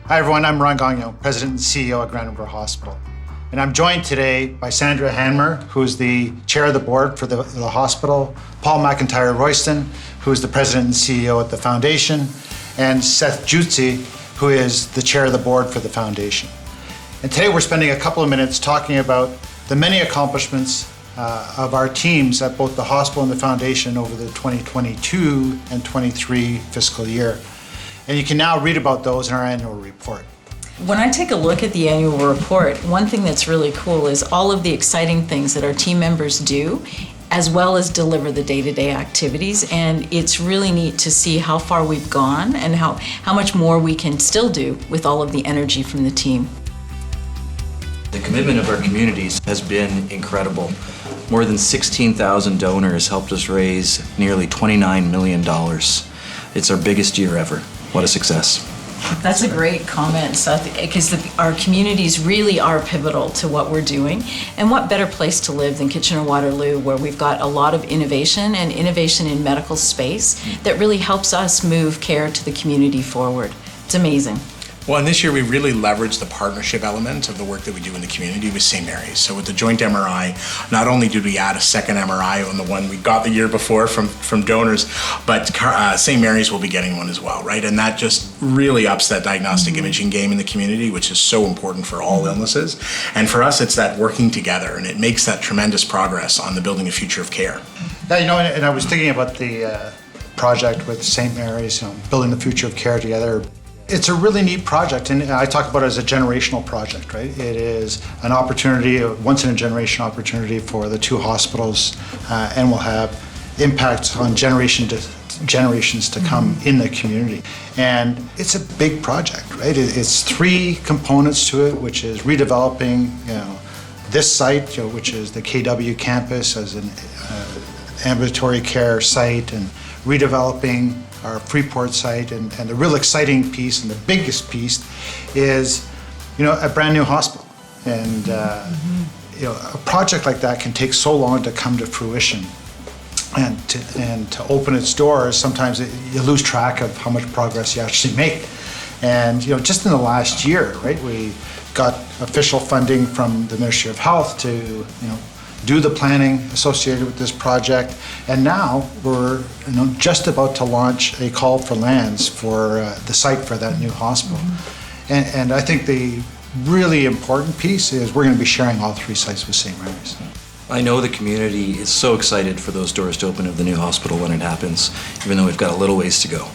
Hi everyone, I'm Ron Gagnon, President and CEO at Grand River Hospital. And I'm joined today by Sandra Hanmer, who's the chair of the board for the hospital, Paul McIntyre Royston, who is the president and CEO at the foundation, and Seth Jutsi, who is the chair of the board for the foundation. And today we're spending a couple of minutes talking about the many accomplishments of our teams at both the hospital and the foundation over the 2022 and 23 fiscal year. And you can now read about those in our annual report. When I take a look at the annual report, one thing that's really cool is all of the exciting things that our team members do, as well as deliver the day-to-day activities. And it's really neat to see how far we've gone and how much more we can still do with all of the energy from the team. The commitment of our communities has been incredible. More than 16,000 donors helped us raise nearly $29 million. It's our biggest year ever. What a success. That's a great comment, Seth, because our communities really are pivotal to what we're doing. And what better place to live than Kitchener-Waterloo, where we've got a lot of innovation and innovation in medical space that really helps us move care to the community forward. It's amazing. Well, and this year we really leveraged the partnership element of the work that we do in the community with St. Mary's. So with the joint MRI, not only did we add a second MRI on the one we got the year before from donors, but St. Mary's will be getting one as well, right? And that just really ups that diagnostic imaging game in the community, which is so important for all illnesses. And for us, it's that working together, and it makes that tremendous progress on the building a future of care. Yeah, and I was thinking about the project with St. Mary's, building the future of care together. It's a really neat project, and I talk about it as a generational project, right? It is an opportunity, a once-in-a-generation opportunity for the two hospitals, and will have impacts on generations to come in the community. And it's a big project, right? It's three components to it, which is redeveloping, this site, which is the KW campus as an ambulatory care site, and redeveloping our Freeport site, and the real exciting piece and the biggest piece is, a brand new hospital. And a project like that can take so long to come to fruition, and to open its doors. Sometimes you lose track of how much progress you actually make. And just in the last year, right, we got official funding from the Ministry of Health to do the planning associated with this project, and now we're just about to launch a call for lands for the site for that new hospital. And I think the really important piece is we're going to be sharing all three sites with St. Mary's. I know the community is so excited for those doors to open of the new hospital when it happens, even though we've got a little ways to go.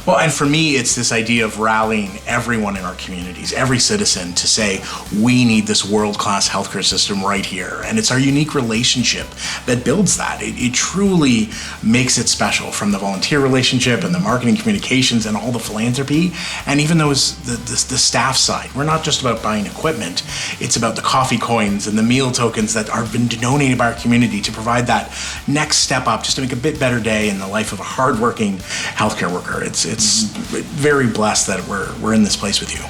Well, and for me, it's this idea of rallying everyone in our communities, every citizen, to say, we need this world-class healthcare system right here. And it's our unique relationship that builds that. It truly makes it special, from the volunteer relationship and the marketing communications and all the philanthropy. And even those, the staff side, we're not just about buying equipment. It's about the coffee coins and the meal tokens that are been donated by our community to provide that next step up, just to make a bit better day in the life of a hardworking healthcare worker. It's very blessed that we're in this place with you.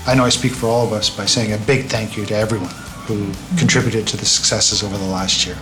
I know I speak for all of us by saying a big thank you to everyone who contributed to the successes over the last year.